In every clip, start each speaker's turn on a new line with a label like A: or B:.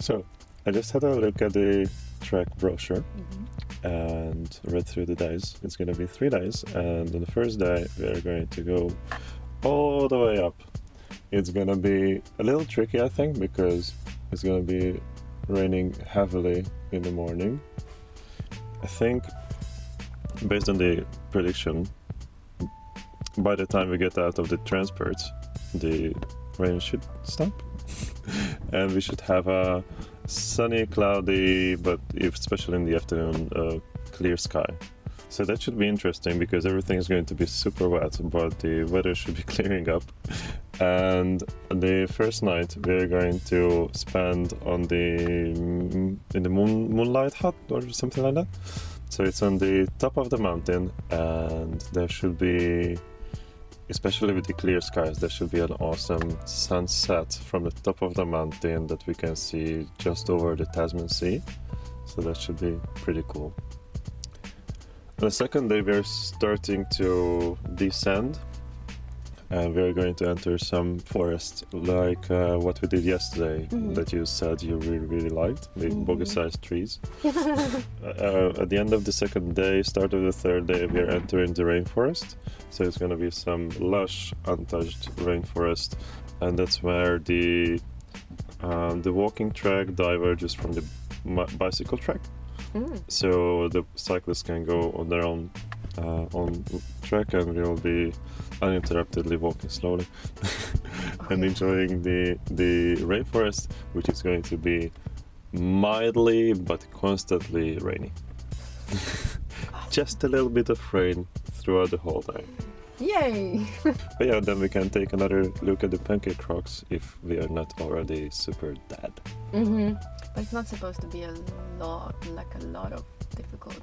A: So I just had a look at the track brochure and read through the days. It's going to be 3 days, and on the first day we are going to go all the way up. It's going to be a little tricky, I think, because it's going to be raining heavily in the morning. I think, based on the prediction, by the time we get out of the transport, the rain should stop. And we should have a sunny, cloudy, but especially in the afternoon, clear sky. So that should be interesting because everything is going to be super wet, but the weather should be clearing up. And the first night we're going to spend on in the moonlight hut or something like that. So it's on the top of the mountain, and there should be, especially with the clear skies, there should be an awesome sunset from the top of the mountain that we can see just over the Tasman Sea. So that should be pretty cool. On the second day we're starting to descend, and we're going to enter some forest like what we did yesterday that you said you really liked, the boggy-sized trees. At the end of the second day, start of the third day, we are entering the rainforest. So it's going to be some lush, untouched rainforest, and that's where the walking track diverges from the bicycle track. So the cyclists can go on their own track, and we'll be uninterruptedly walking slowly and enjoying the rainforest, which is going to be mildly but constantly rainy. Just a little bit of rain throughout the whole day.
B: Yay!
A: But yeah, then we can take another look at the pancake rocks if we are not already super dead.
B: But it's not supposed to be a lot of difficult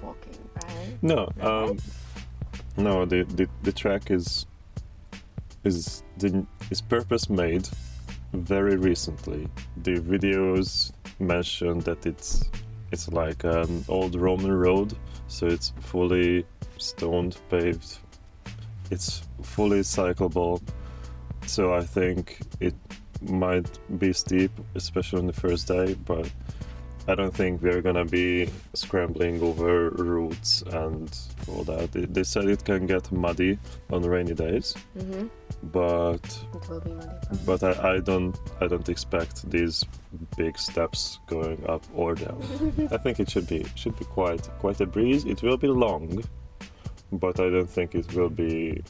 B: walking, right?
A: No,
B: Right?
A: no. The track is purpose made very recently. The videos mention that it's like an old Roman road, so it's fully stoned, paved. It's fully cyclable, so I think it might be steep, especially on the first day, but I don't think we're gonna be scrambling over roots and all that. They said it can get muddy on rainy days, but
B: It will be muddy.
A: but I don't expect these big steps going up or down. I think it should be quite a breeze. It will be long, but I don't think it will be,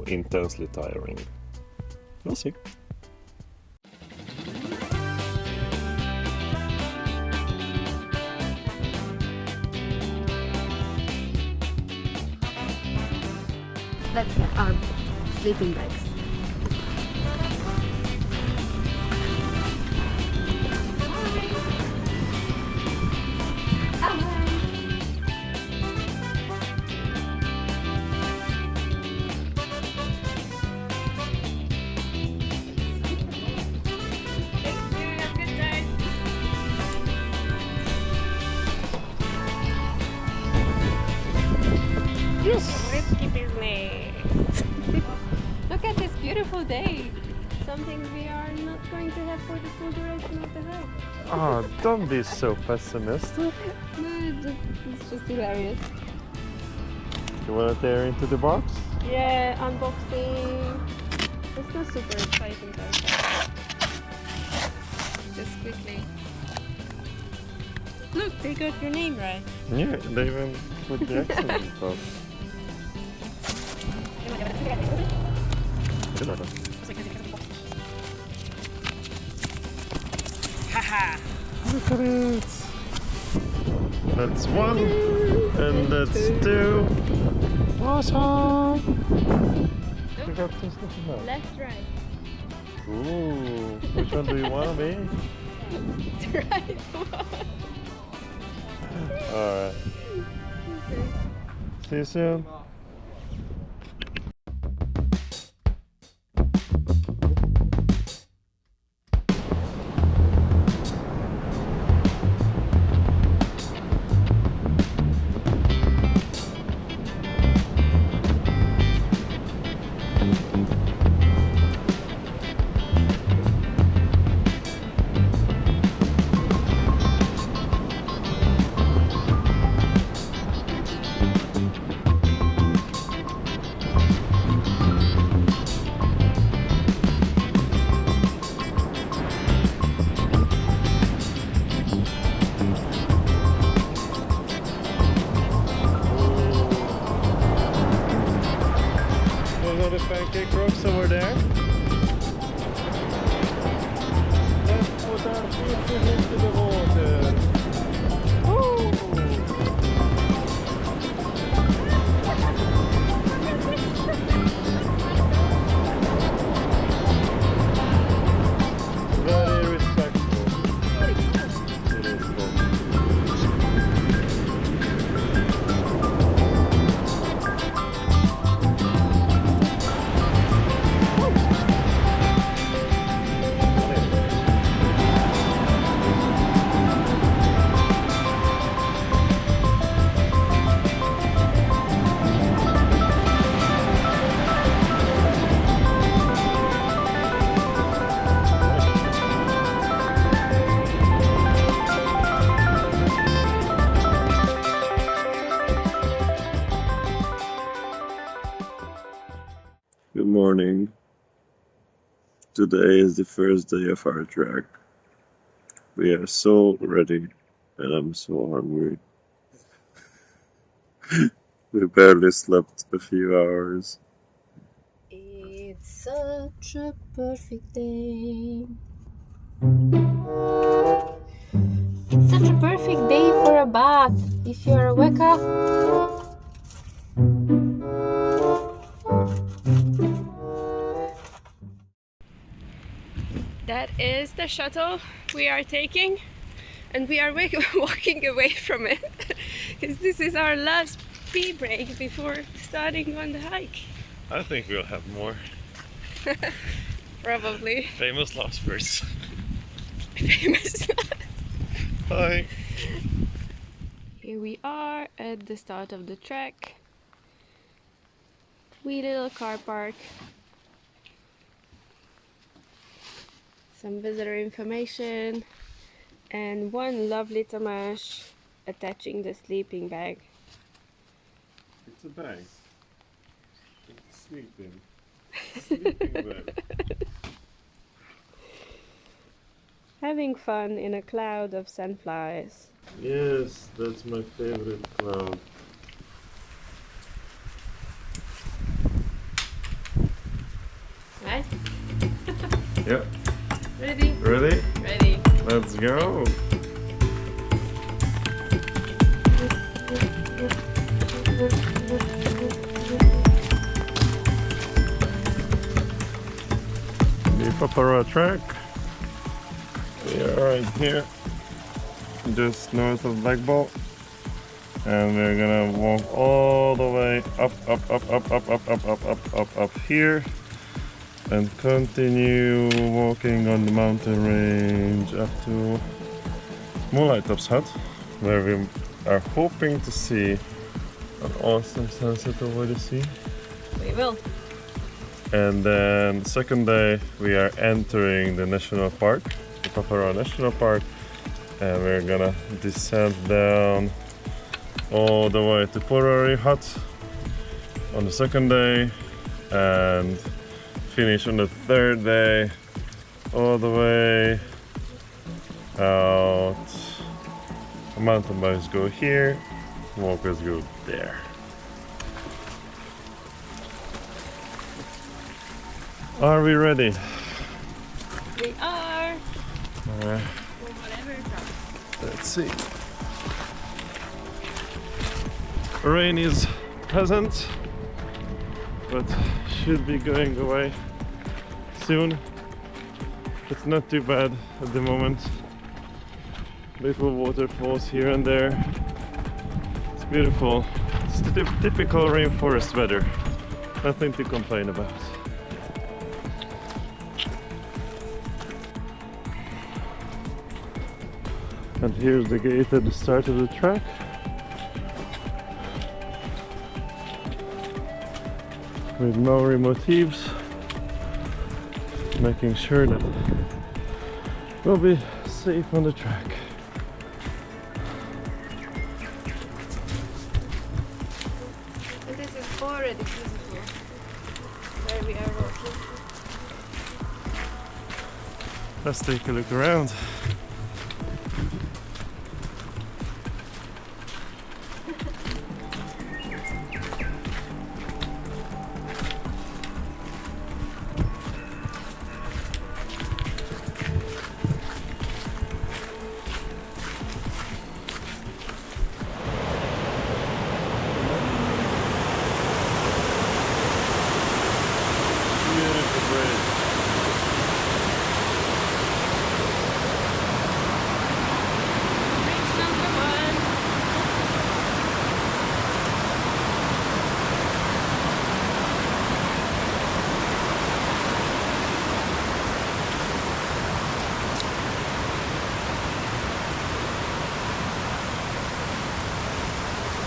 A: intensely tiring. We'll see.
B: Let's get our sleeping bags.
C: Risky business. Look at this beautiful day. Something we are not going to have for the full duration of the hike.
A: Oh, don't be so pessimistic.
C: No, it's just hilarious.
A: You want to tear into the box?
C: Yeah, unboxing. It's not super exciting though. Just quickly. Look, they got your name right.
A: Yeah, they even put the accent on top.
C: Haha!
A: Look at it! That's one, and that's two. Awesome! We got two stuff in that.
C: Left, right.
A: Ooh, which one do you want to be?
C: Right.
A: Alright. See you soon. Into the water. Very respectful. It is cool. Good morning. Today is the first day of our trek. We are so ready and I'm so hungry. We barely slept a few hours.
B: It's such a perfect day. It's such a perfect day for a bath. If you're a Weka,
C: That is the shuttle we are taking, and we are walking away from it because this is our last pee break before starting on the hike.
A: I think we'll have more
C: Probably.
A: famous last words.
C: Famous.
A: Bye.
C: Here we are at the start of the trek. Wee little car park. Some visitor information and one lovely Tamash attaching the sleeping bag.
A: It's a bag. It's sleeping. Sleeping bag.
C: Having fun in a cloud of sandflies.
A: Yes, that's my favorite cloud.
B: right?
A: Yeah.
B: Ready?
A: Ready?
B: Ready.
A: Let's go. The Paparoa track. We are right here, just north of Black Ball, and we're gonna walk all the way up here, and continue walking on the mountain range up to Moonlightop's hut, where we are hoping to see an awesome sunset over the sea.
B: We will.
A: And then second day we are entering the national park, the Paparoa National Park, and we're gonna descend down all the way to Porori Hut on the second day and finish on the third day all the way out. Mountain bikes go here, walkers go there. Are we ready?
C: We are.
B: Whatever comes.
A: Let's see. Rain is present, but should be going away soon. It's not too bad at the moment. Little waterfalls here and there. It's beautiful. It's the typical rainforest weather. Nothing to complain about. And here's the gate at the start of the track. With Maori motifs, making sure that we'll be safe on the track.
C: And this is already beautiful where we are walking.
A: Let's take a look around.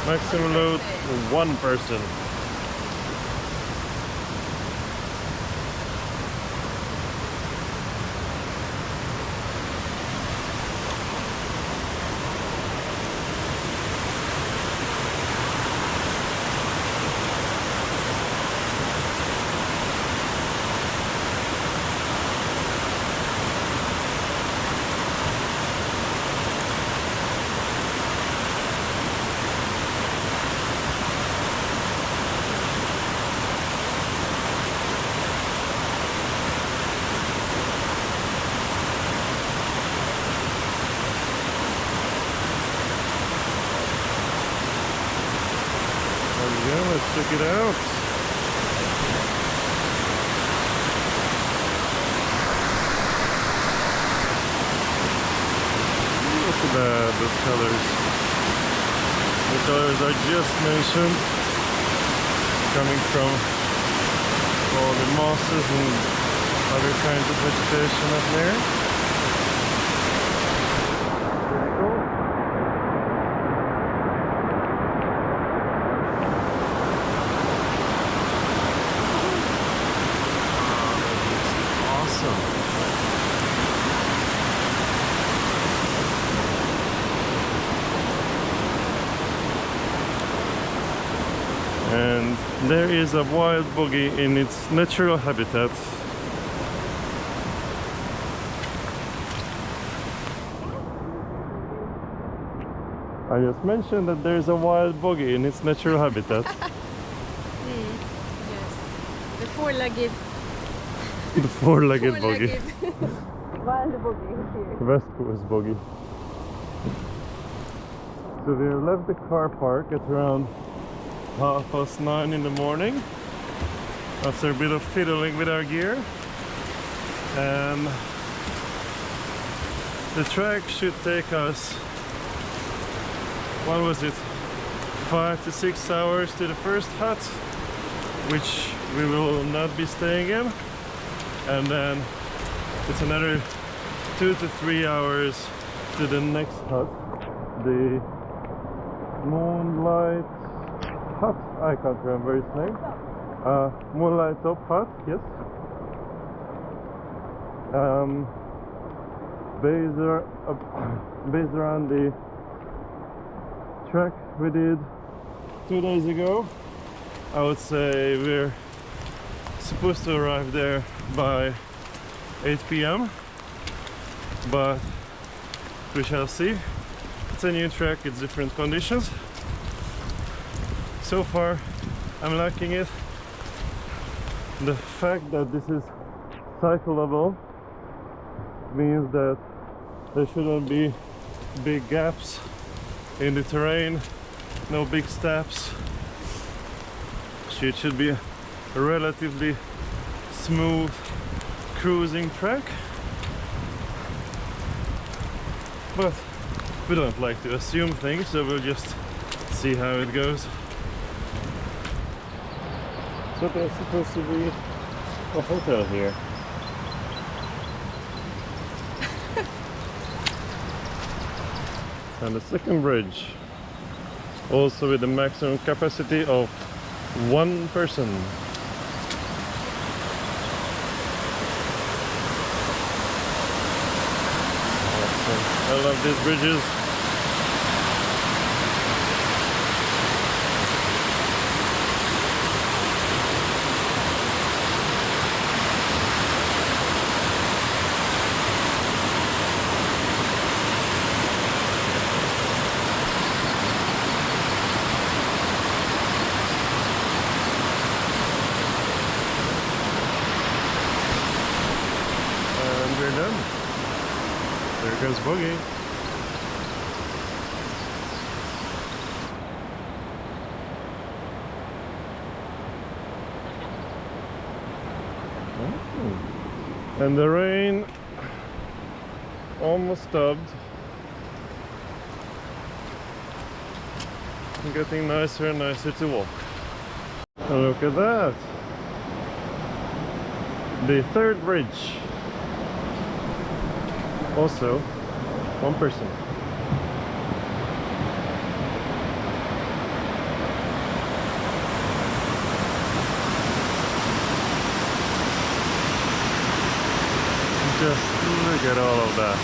A: Maximum load, one person. Yeah, let's check it out. Look at that, those colors. The colors I just mentioned, coming from all the mosses and other kinds of vegetation up there. Pretty cool. Awesome. And there is a wild boggy in its natural habitat. I just mentioned that there is a wild boggy in its natural habitat.
C: Yes. The four-legged.
A: The four-legged boggy.
C: Wild boggy here.
A: West Coast boggy. So we have left the car park at around 9:30 in the morning after a bit of fiddling with our gear, and the trek should take us, what was it, 5 to 6 hours to the first hut, which we will not be staying in, and then it's another 2 to 3 hours to the next hut, the Moonlight Hut. I can't remember its name. Moonlight Top Hut, yes. Based around the trek we did 2 days ago, I would say we're supposed to arrive there by 8 p.m. but we shall see. It's a new trek, it's different conditions. So far I'm liking it. The fact that this is cyclable means that there shouldn't be big gaps in the terrain, no big steps. It should be a relatively smooth cruising track, but we don't like to assume things, so we'll just see how it goes. So there's supposed to be a hotel here. And the second bridge, also with the maximum capacity of 1 person. Awesome. I love these bridges. We're done. There goes Boogie. Oh. And the rain almost stopped. Getting nicer and nicer to walk. And look at that. The third bridge. Also 1 person. Just look at all of that.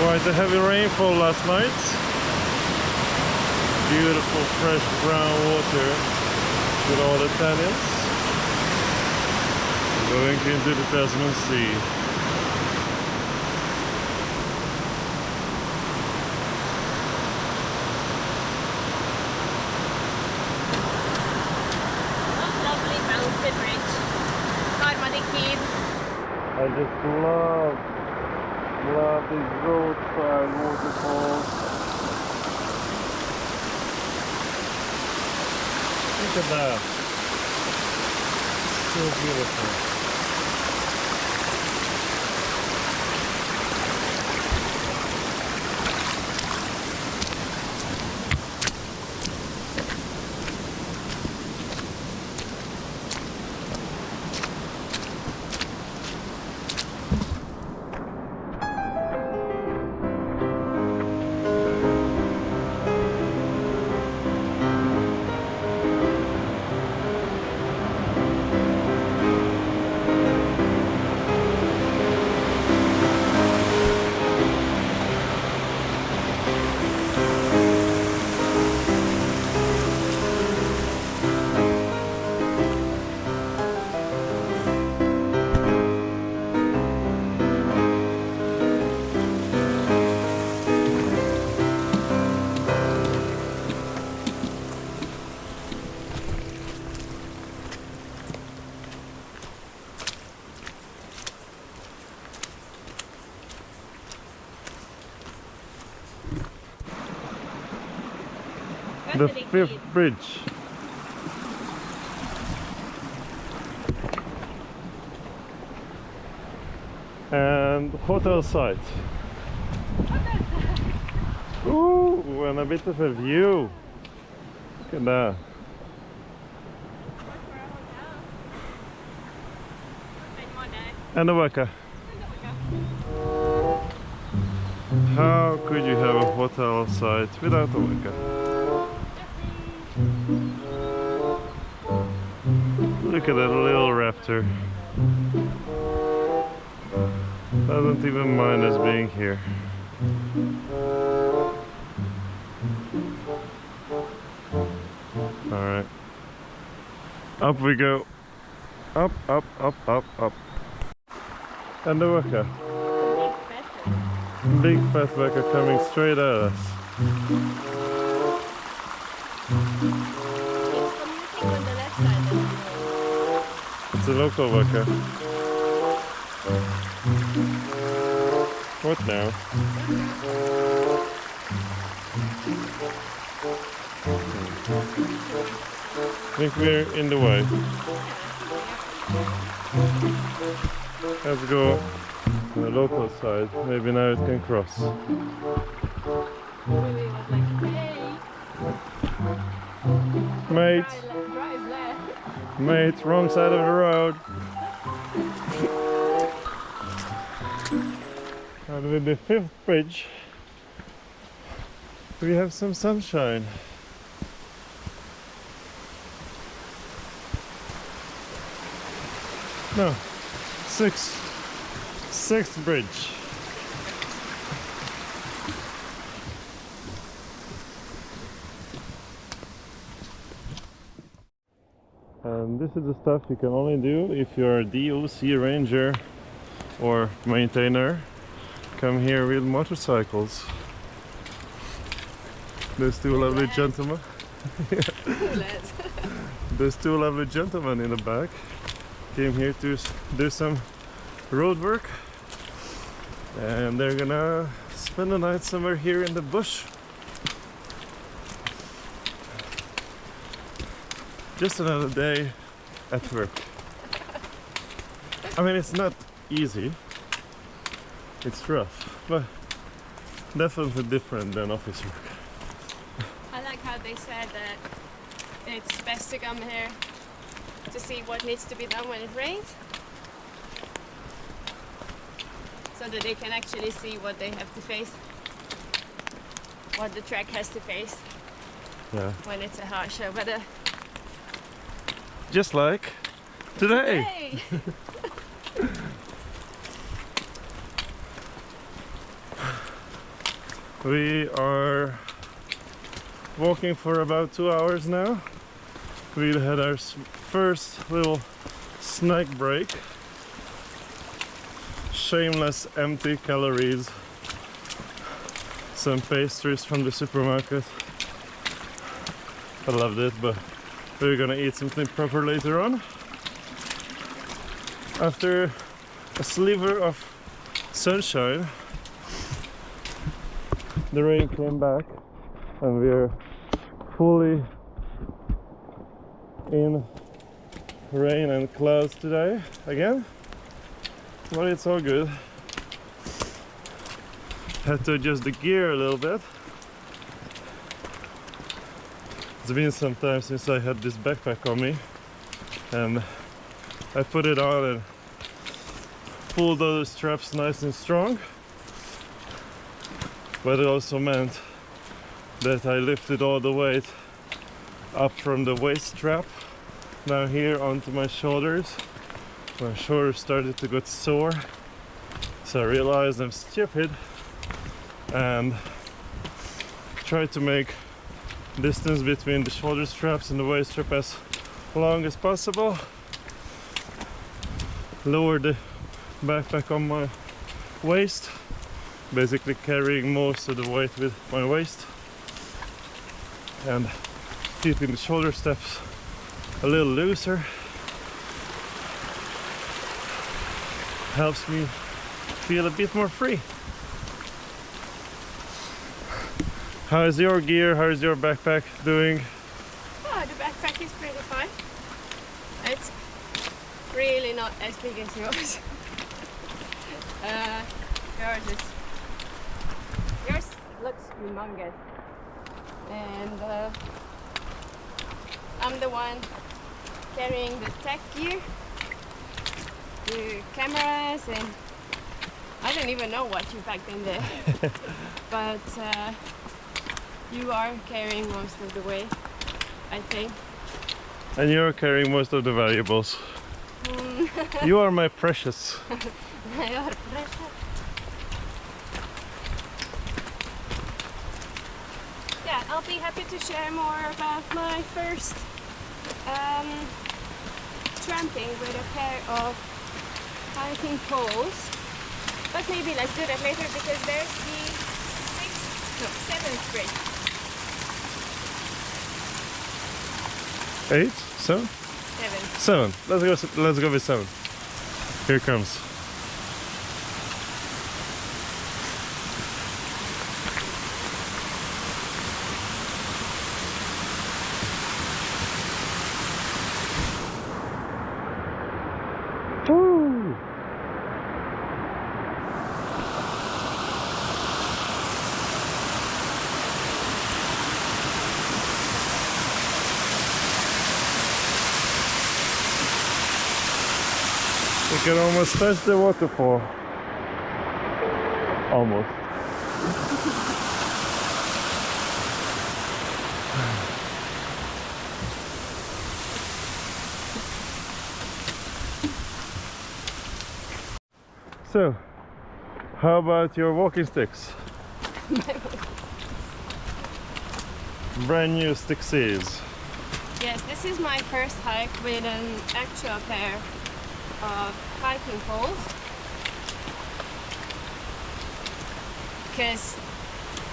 A: Quite a heavy rainfall last night. Beautiful fresh brown water with all the tannins going into the Tasman Sea.
C: Lovely mountain ridge.
A: I just love these roadside waterfalls. Look at that. So beautiful. The fifth bridge. And hotel site. Ooh, and a bit of a view. Look at that. And a waka. How could you have a hotel site without a waka? Look at that little raptor. Doesn't even mind us being here. Alright. Up we go. Up, up, up, up, up. And the waka. Big fat waka coming straight at us. It's a local waka. What now? I think we're in the way. Let's go on the local side. Maybe now it can cross. Mate! Mate, wrong side of the road. And with the fifth bridge, we have some sunshine. No, sixth bridge. And this is the stuff you can only do if you're a DOC ranger or maintainer. Come here with motorcycles. There's two lovely gentlemen. There's two lovely gentlemen in the back. Came here to do some road work, and they're gonna spend the night somewhere here in the bush. Just another day at work. I mean, it's not easy. It's rough, but definitely different than office work.
C: I like how they said that it's best to come here to see what needs to be done when it rains, so that they can actually see what they have to face, what the track has to face
A: Yeah.
C: when it's a harsher weather.
A: Just like today.
C: Hey!
A: We are walking for about 2 hours now. We had our first little snack break. Shameless empty calories. Some pastries from the supermarket. I loved it, but we're gonna eat something proper later on. After a sliver of sunshine, the rain came back and we're fully in rain and clouds today again, but it's all good. Had to adjust the gear a little bit. It's been some time since I had this backpack on me, and I put it on and pulled all the straps nice and strong, but it also meant that I lifted all the weight up from the waist strap down here onto my shoulders. My shoulders started to get sore, so I realized I'm stupid and tried to make distance between the shoulder straps and the waist strap as long as possible. Lower the backpack on my waist, basically carrying most of the weight with my waist, and keeping the shoulder straps a little looser helps me feel a bit more free. How is your gear? How is your backpack doing?
C: Oh, the backpack is pretty fine. It's really not as big as yours. Yours looks humongous, and I'm the one carrying the tech gear, the cameras, and I don't even know what you packed in there. But you are carrying most of the weight, I think.
A: And you're carrying most of the valuables. You are my precious.
C: Your precious. Yeah, I'll be happy to share more about my first tramping with a pair of hiking poles. But maybe let's do that later, because there's the 7th break.
A: 8? 7?
C: 7.
A: 7. Let's go with 7. Here it comes. Woo! You can almost touch the waterfall. Almost. So, how about your walking sticks? Brand new sticksies.
C: Yes, this is my first hike with an actual pair of hiking poles, because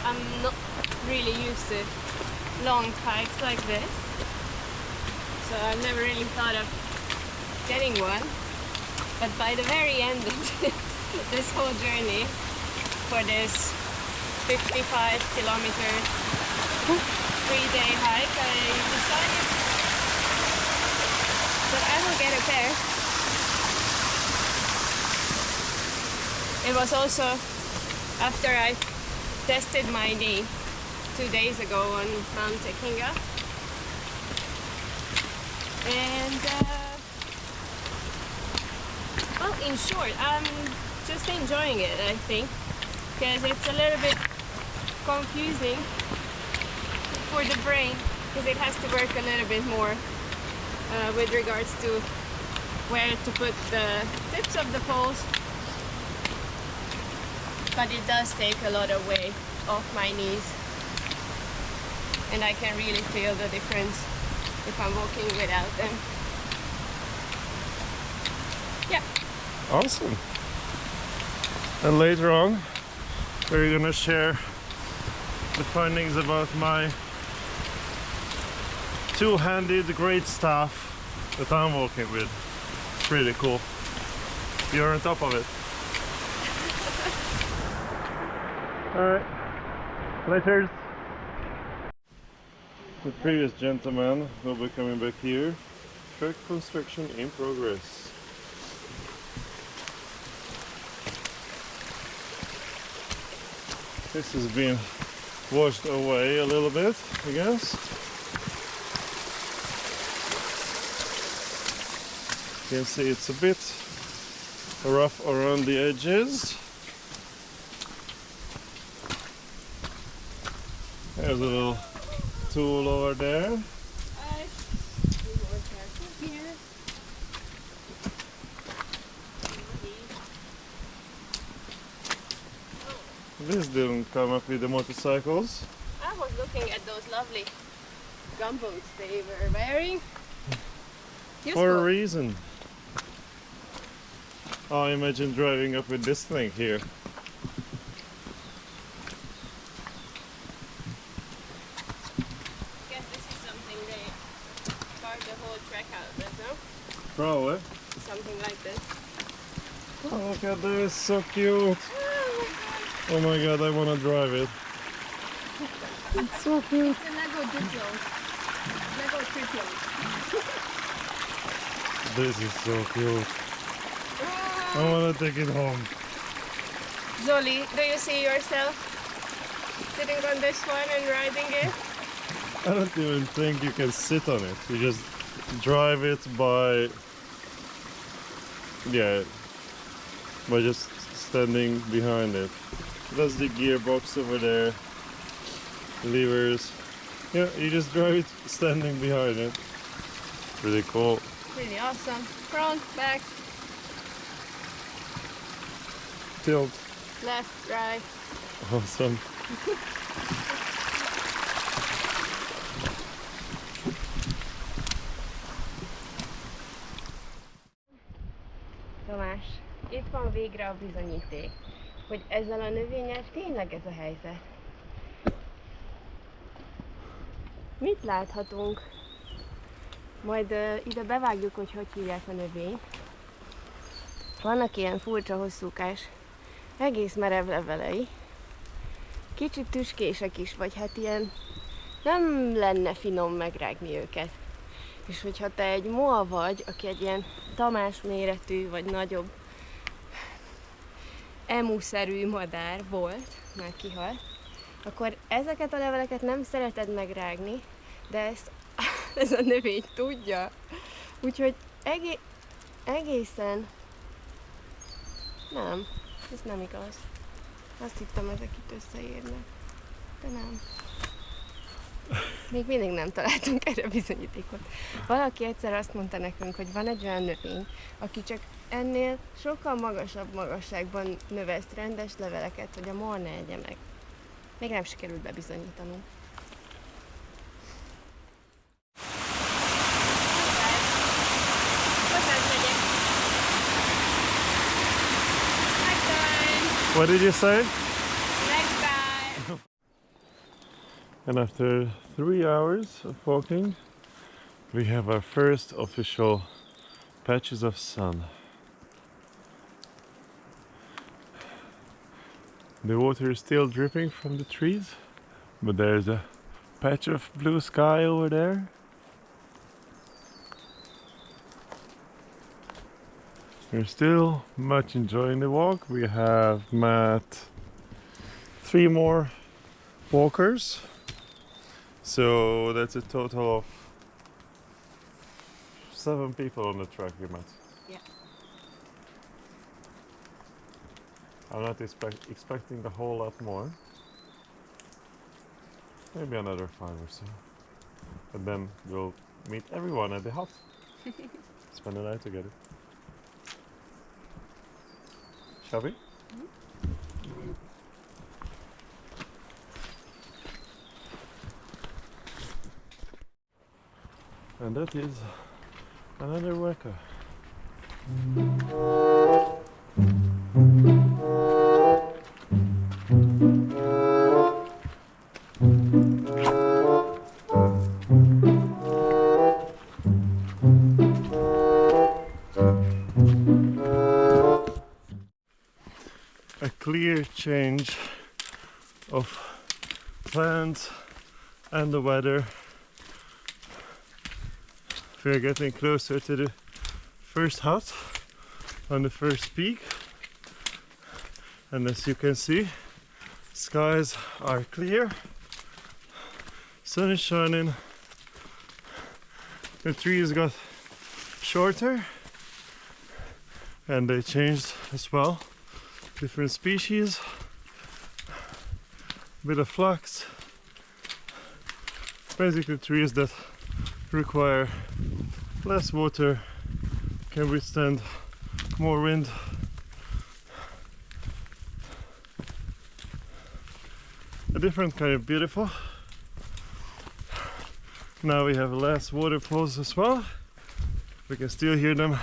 C: I'm not really used to long hikes like this, so I've never really thought of getting one. But by the very end of this whole journey, for this 55-kilometer 3-day hike, I decided that I will get a pair. It was also after I tested my knee to 2 days ago on Mount Tekinga. And well, in short, I'm just enjoying it, I think, because it's a little bit confusing for the brain, because it has to work a little bit more with regards to where to put the tips of the poles, but it does take a lot of weight off my knees, and I can really feel the difference if I'm walking without them. Yeah.
A: Awesome. And later on, we're gonna share the findings about my two-handed great staff that I'm walking with. It's pretty cool. You're on top of it. Alright, later. The previous gentleman will be coming back here. Track construction in progress. This has been washed away a little bit, I guess. You can see it's a bit rough around the edges. There's a little tool over there.
C: Be more careful here.
A: This didn't come up with the motorcycles.
C: I was looking at those lovely gumboots they were wearing.
A: For a reason. Oh, imagine driving up with this thing here.
C: Guess this is something they carve the whole track out with, no?
A: Probably.
C: Something like this.
A: Oh, look at this, so cute. Oh my god, I want to drive it. It's so cute.
C: It's a Lego Duplo. Lego Triplo.
A: This is so cute. I want to take it home.
C: Zoli, do you see yourself sitting on this one and riding it?
A: I don't even think you can sit on it. You just drive it by, yeah, by just standing behind it. That's the gearbox over there. Levers. Yeah, you just drive it standing behind it. Really cool.
C: Really awesome. Front, back,
A: Tilt.
C: left, right.
A: Awesome.
C: Tamás, itt van végre a bizonyíték, hogy ezzel a növényel tényleg ez a helyzet. Mit láthatunk? Majd ide bevágjuk, hogy hívják a növényt. Vannak ilyen furcsa hosszúkás, egész merev levelei. Kicsit tüskések is, vagy hát ilyen nem lenne finom megrágni őket. És hogyha te egy moa vagy, aki egy ilyen Tamás méretű, vagy nagyobb emu-szerű madár volt, már kihalt, akkor ezeket a leveleket nem szereted megrágni, de ezt ez a növény tudja. Úgyhogy egészen nem, ez nem igaz. Azt hittem, ezek itt összeérnek, de nem. Még mindig nem találtunk erre bizonyítékot. Valaki egyszer azt mondta nekünk, hogy van egy olyan növény, aki csak ennél sokkal magasabb magasságban növeszt rendes leveleket, hogy a moa ne egye meg. Még nem sikerült bebizonyítanunk.
A: What did you say?
C: Snack time!
A: And after 3 hours of walking, we have our first official patches of sun. The water is still dripping from the trees, but there's a patch of blue sky over there. We're still much enjoying the walk. We have met 3 more walkers So that's a total of 7 people on the track you met.
C: Yeah.
A: I'm not expecting a whole lot more. Maybe another 5 or so. And then we'll meet everyone at the hut. Spend the night together. Shall we? And that is another weka. A clear change of plans and the weather. We're getting closer to the first hut on the first peak, and as you can see, skies are clear, sun is shining, the trees got shorter and they changed as well, different species, bit of flux, basically trees that require less water, can withstand more wind. A different kind of beautiful. Now we have less waterfalls as well. We can still hear them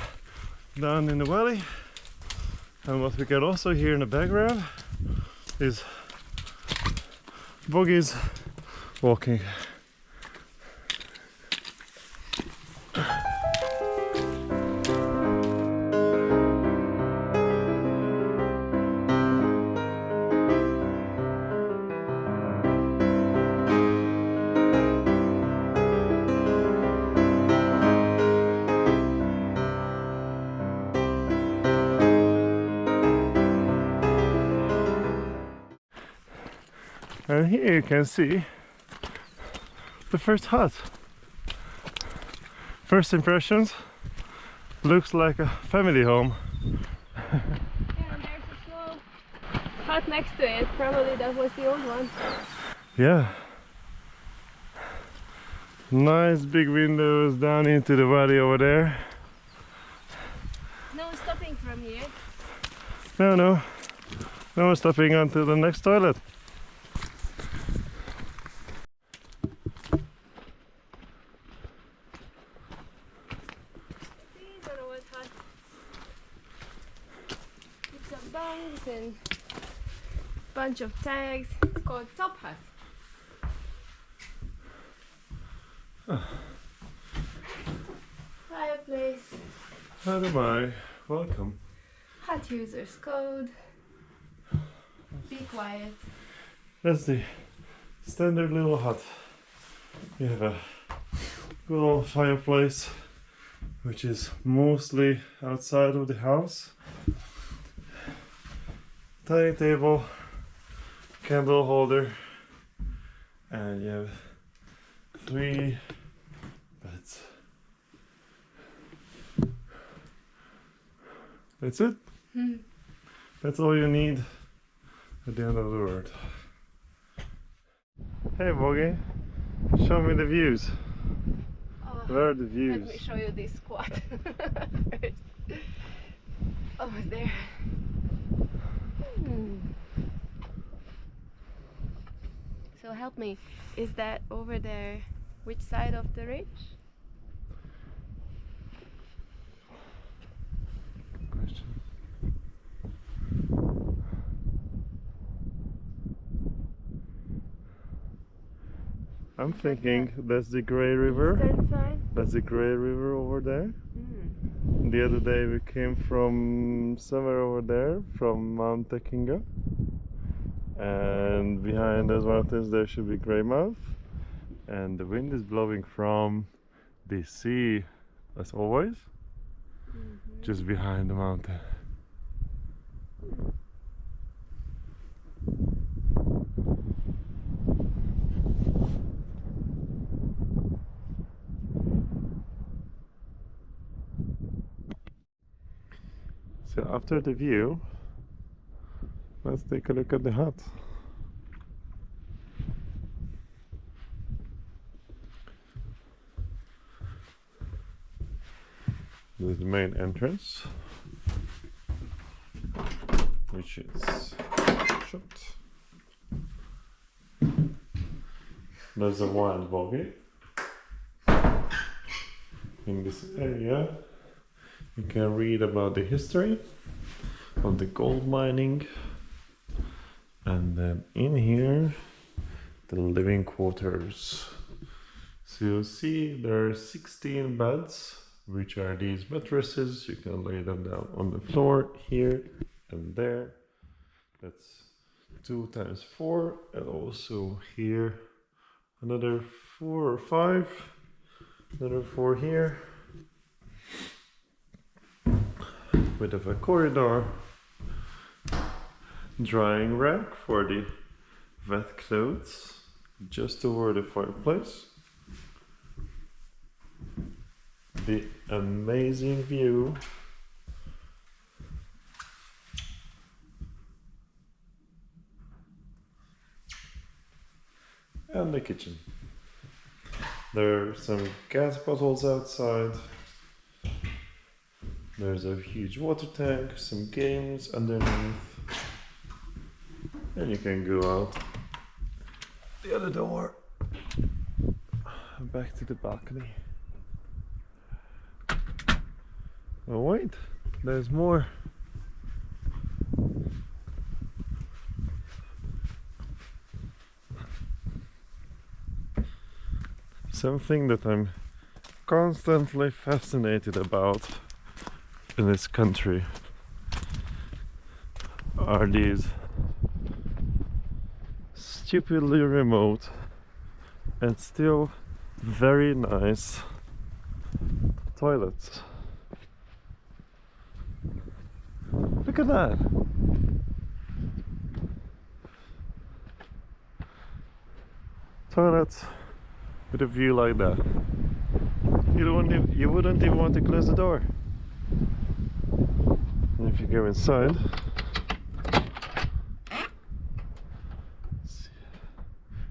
A: down in the valley. And what we can also hear in the background is bogies walking. And here you can see the first hut. First impressions, looks like a family home.
C: Yeah, and there's a small hut next to it. Probably that was the old one.
A: Yeah. Nice big windows down into the valley over there.
C: No stopping from here.
A: No one stopping until the next toilet.
C: These are the old huts. With some bunks and bunch of tags. It's called top hut. Fireplace.
A: How do I? Welcome.
C: Hut users code. Be quiet.
A: That's the standard little hut. You have a good old fireplace, which is mostly outside of the house. Tiny table, candle holder, and you have 3 beds. That's it. That's all you need at the end of the world. Hey Boggy, show me the views.
C: Oh,
A: Where are the
C: let
A: views?
C: me show you this squat first. Over there. So help me, is that over there which side of the ridge?
A: Question. I'm thinking that's the Grey River.
C: Eastern side?
A: That's the Grey River over there. The other day we came from somewhere over there, from Mount Tekinga. And behind those mountains there should be Greymouth. And the wind is blowing from the sea, as always, just behind the mountain. So after the view, let's take a look at the hut. This is the main entrance, which is shut. There's a wild bogey. In this area, you can read about the history of the gold mining, and then in here, the living quarters. So you'll see there are 16 beds, which are these mattresses. You can lay them down on the floor here and there. That's 2 times 4, and also here another 4 or 5, another 4 here. Bit of a corridor, drying rack for the wet clothes just over the fireplace. The amazing view. And the kitchen. There are some gas bottles outside. There's a huge water tank, some games underneath. And you can go out the other door. Back to the balcony. Oh wait, there's more. Something that I'm constantly fascinated about in this country are these stupidly remote and still very nice toilets. Look at that! Toilets with a view like that. You wouldn't even want to close the door. And if you go inside,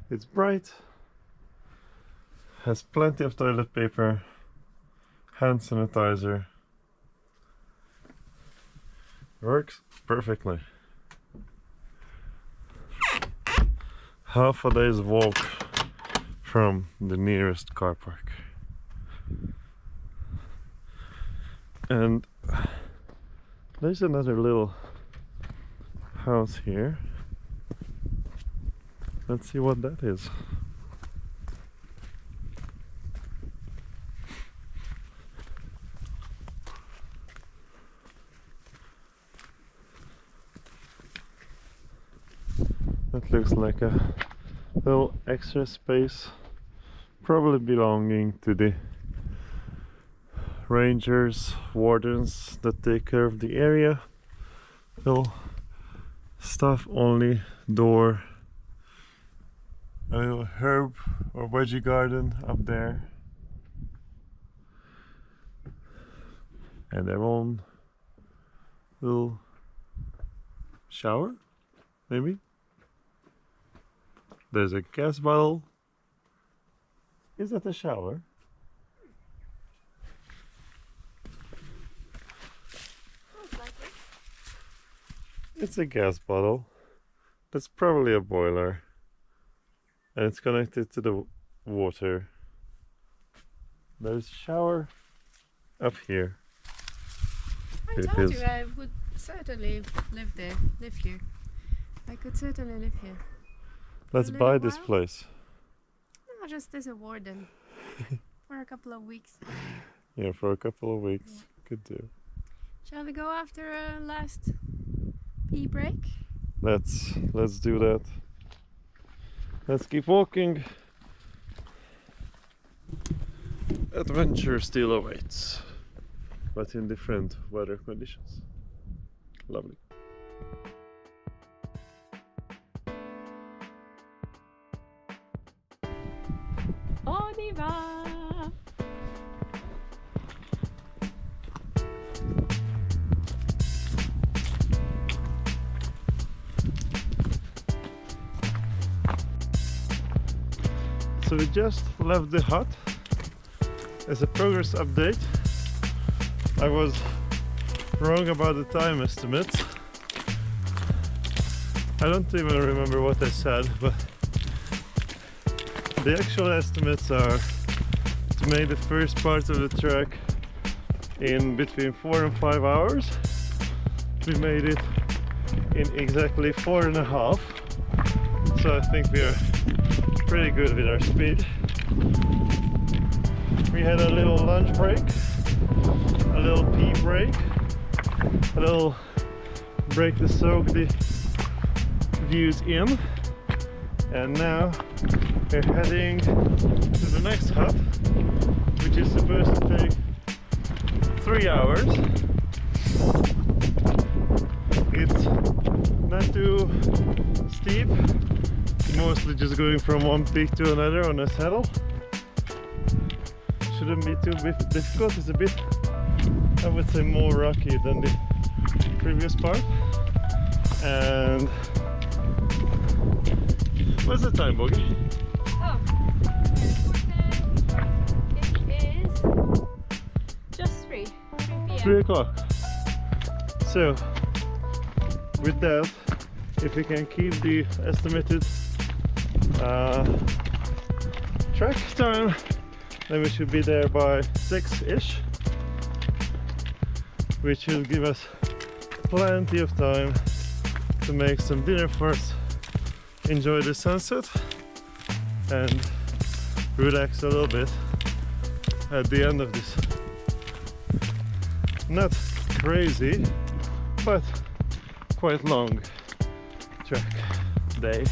A: it's bright, has plenty of toilet paper, hand sanitizer, works perfectly. Half a day's walk from the nearest car park. And there's another little house here. Let's see what that is. That looks like a little extra space, probably belonging to the rangers, wardens that take care of the area. Little staff only door. A little herb or veggie garden up there. And their own little shower, maybe. There's a gas bottle. Is that a shower? It's a gas bottle. That's probably a boiler. And it's connected to the water. There's a shower up here.
C: I told you I would certainly live here. I could certainly live here.
A: Let's buy this place.
C: No, just as a warden. For a couple of weeks.
A: Yeah, for a couple of weeks.
C: Yeah.
A: Could do.
C: Shall we go after a last pee break?
A: Let's do that. Let's keep walking. Adventure still awaits, but in different weather conditions. Lovely.
C: On y va!
A: So we just left the hut. As a progress update, I was wrong about the time estimates. I don't even remember what I said, but the actual estimates are to make the first part of the trek in between 4 and 5 hours. We made it in exactly 4.5, so I think we are pretty good with our speed. We had a little lunch break, a little pee break, a little break to soak the views in, and now we're heading to the next hut, which is supposed to take 3 hours. It's not too steep, mostly just going from one peak to another on a saddle. Shouldn't be too difficult. It's a bit, I would say, more rocky than the previous part. And what's the time, Bogi?
C: Oh, it is just 3 p.m.
A: 3 o'clock. So, with that, if we can keep the estimated trek time, then we should be there by 6-ish, which will give us plenty of time to make some dinner first, enjoy the sunset, and relax a little bit at the end of this not crazy but quite long trek day.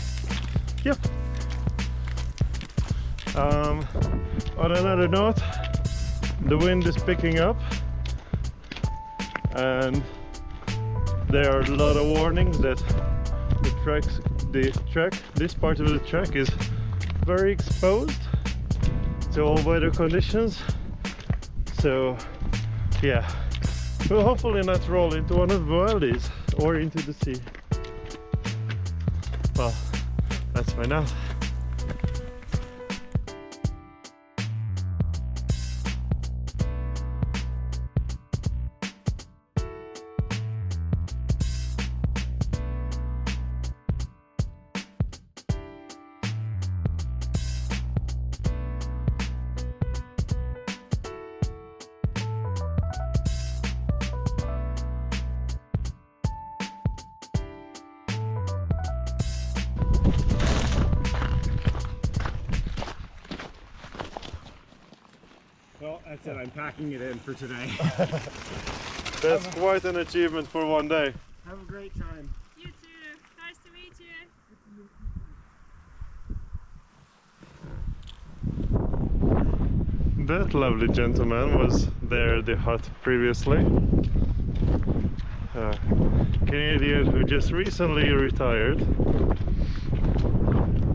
A: Yep. On another note, the wind is picking up and there are a lot of warnings that this part of the trek is very exposed to all weather conditions. So yeah, we'll hopefully not roll into one of the valleys or into the sea. Well, that's my note.
D: Well, that's it. I'm packing it in for today.
A: That's quite an achievement for one day.
D: Have a great time.
C: You too. Nice to meet you.
A: That lovely gentleman was there at the hut previously. A Canadian who just recently retired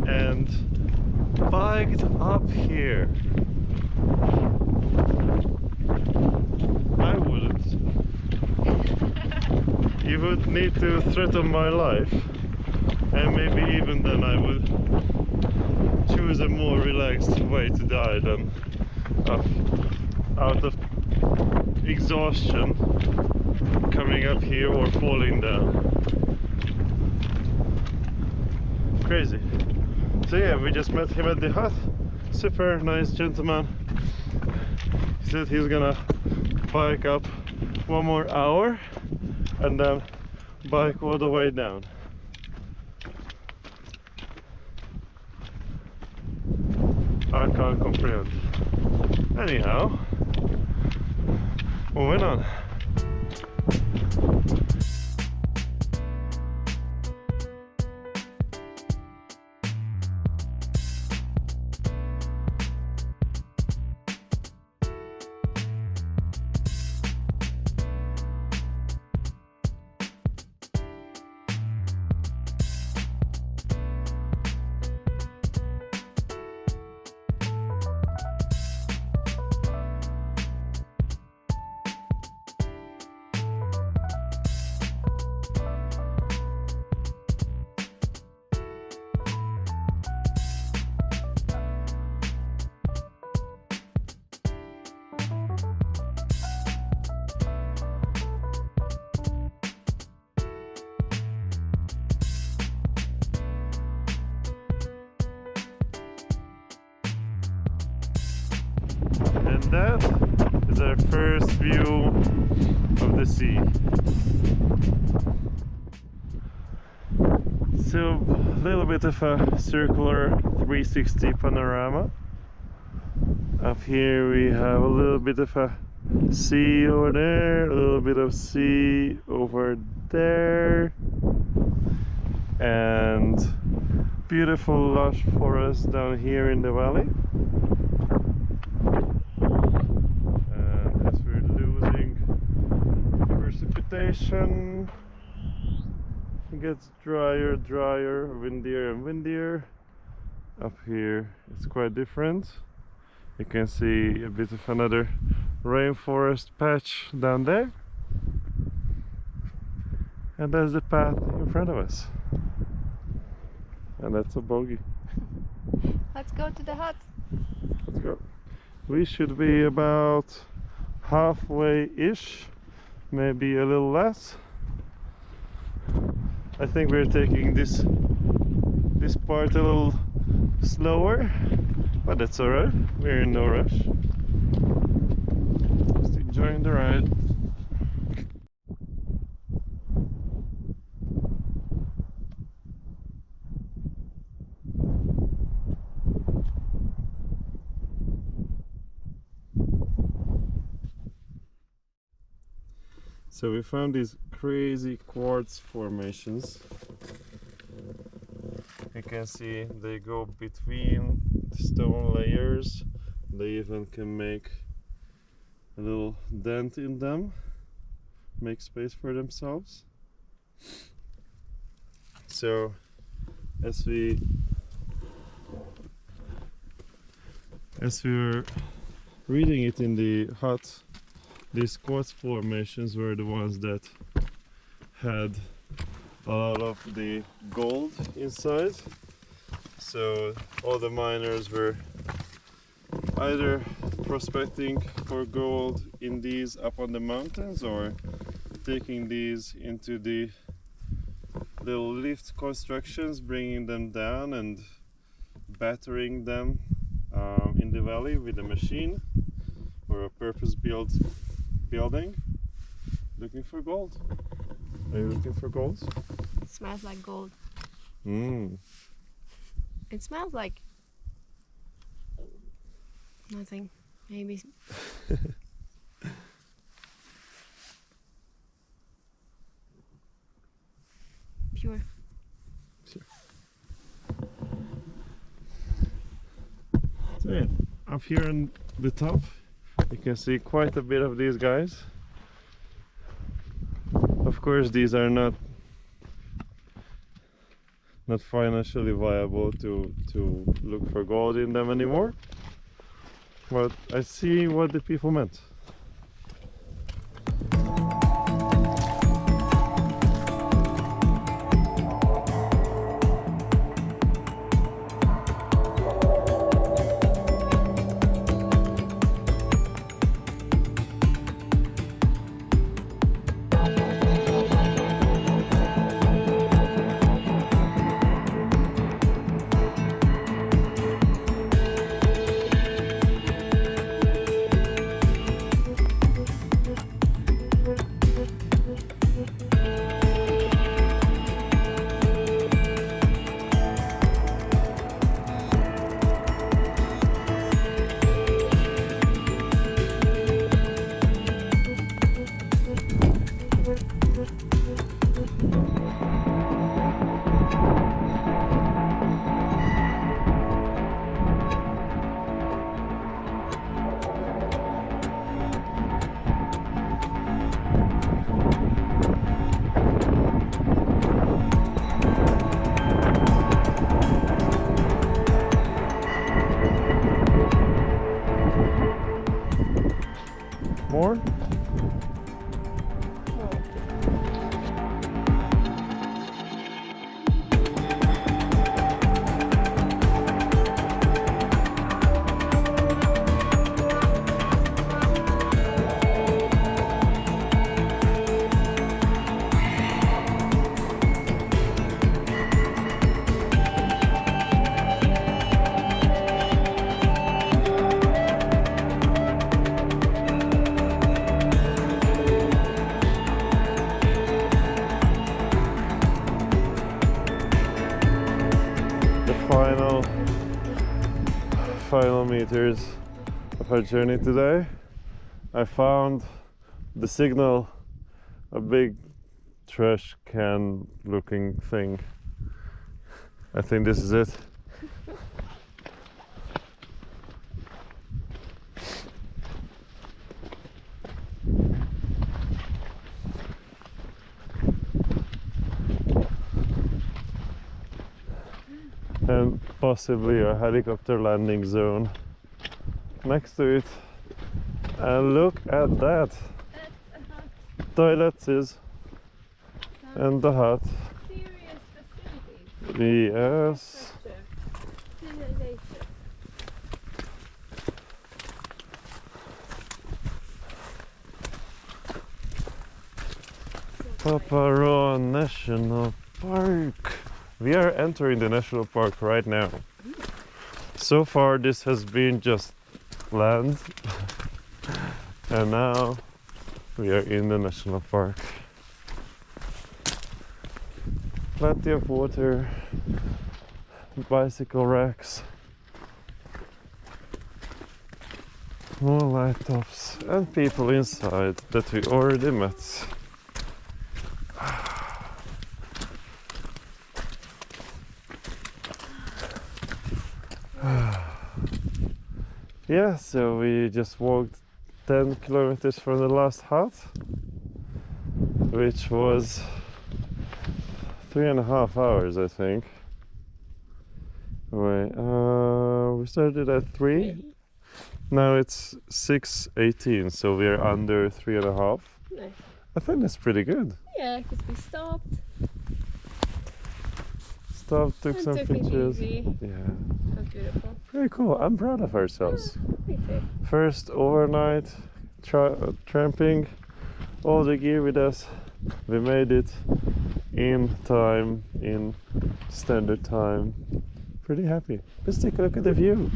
A: and biked up here. I wouldn't. You would need to threaten my life, and maybe even then I would choose a more relaxed way to die than out of exhaustion coming up here or falling down. Crazy. So yeah, we just met him at the hut. Super nice gentleman. He said he's gonna bike up 1 more hour and then bike all the way down. I can't comprehend. Anyhow, moving on. that is our first view of the sea. So a little bit of a circular 360 panorama. Up here we have a little bit of a sea over there, a little bit of sea over there, and beautiful lush forest down here in the valley. And as we're losing precipitation, it gets drier, drier, windier and windier. Up here it's quite different. You can see a bit of another rainforest patch down there. And that's the path in front of us. And that's a bogey.
C: Let's go to the hut.
A: Let's go. We should be about halfway-ish, maybe a little less. I think we're taking this part a little slower, but that's alright. We're in no rush. Just enjoying the ride. So we found these crazy quartz formations. You can see they go between the stone layers. They even can make a little dent in them, make space for themselves. So as we were reading it in the hut, these quartz formations were the ones that had a lot of the gold inside. So all the miners were either prospecting for gold in these up on the mountains, or taking these into the little lift constructions, bringing them down and battering them in the valley with a machine or a purpose-built building, looking for gold. Are you looking for gold?
C: It smells like gold.
A: Mm.
C: It smells like nothing. Maybe pure.
A: So yeah, up here on the top you can see quite a bit of these guys. Of course these are not financially viable to look for gold in them anymore, but I see what the people meant. final meters of our journey today. I found the signal, a big trash can looking thing. I think this is it. And possibly a helicopter landing zone next to it. And look at that! Toilets is and the hut.
C: Serious facilities.
A: Yes.
C: Civilization.
A: Paparoa National Park. We are entering the national park right now. So far this has been just land and now we are in the national park. Plenty of water, bicycle racks, more light tops and people inside that we already met. Yeah, so we just walked 10 kilometers from the last hut, which was 3.5 hours, I think. Wait, we started at 3. Now it's 6:18, so we're under 3.5.
C: Nice.
A: I think that's pretty good.
C: Yeah, because we stopped.
A: Stopped, took
C: And
A: some
C: took it
A: pictures.
C: easy.
A: Yeah,
C: That's beautiful.
A: very cool. I'm proud of ourselves.
C: Me too.
A: First overnight tramping, all the gear with us. We made it in time, in standard time. Pretty happy. Let's take a look at the view.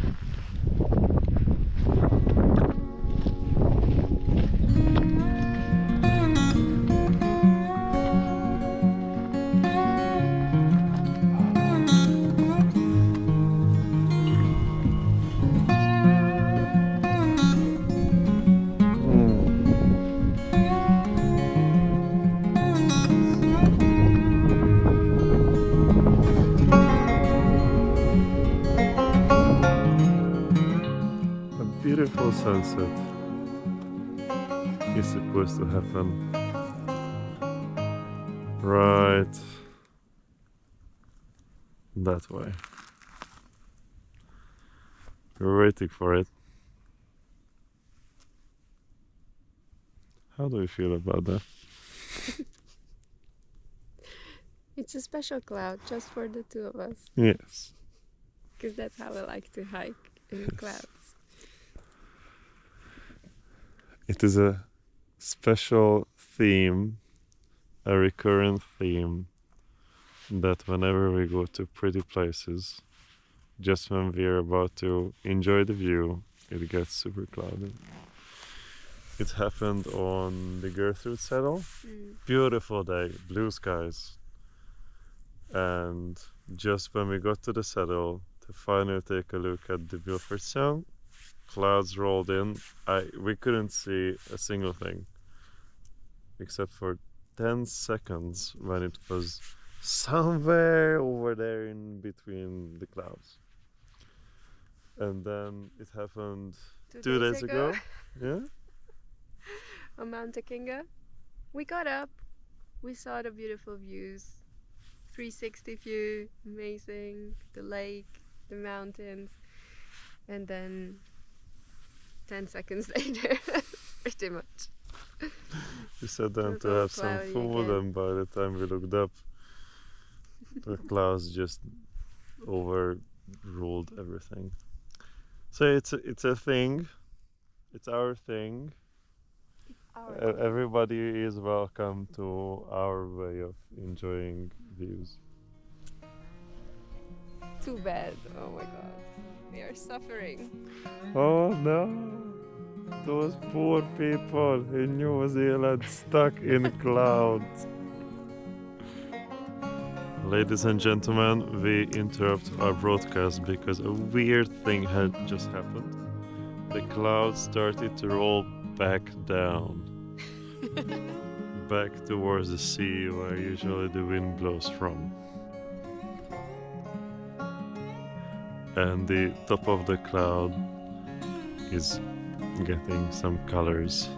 A: Beautiful sunset is supposed to happen right that way. We're waiting for it. How do you feel about that?
C: It's a special cloud just for the two of us.
A: Yes.
C: Because that's how I like to hike in clouds.
A: It is a special theme, a recurrent theme, that whenever we go to pretty places, just when we're about to enjoy the view, it gets super cloudy. It happened on the Gertrude Saddle. Beautiful day, blue skies. And just when we got to the saddle to finally take a look at the Milford Sound, clouds rolled in. We couldn't see a single thing except for 10 seconds when it was somewhere over there in between the clouds. And then it happened 2 days ago. Yeah.
C: On Mount Akinga. We got up, we saw the beautiful views, 360 view, amazing, the lake, the mountains, and then 10 seconds later, pretty much.
A: We sat down
C: It
A: to
C: was all
A: have some
C: cloudy
A: food,
C: again.
A: and by the time we looked up, the clouds just overruled everything. So it's a thing. It's our thing. Everybody is welcome to our way of enjoying views.
C: Too bad. Oh my god. We are suffering.
A: Oh no! Those poor people in New Zealand stuck in clouds. Ladies and gentlemen, we interrupt our broadcast because a weird thing had just happened. The clouds started to roll back down. Back towards the sea where usually the wind blows from. And the top of the cloud is getting some colors.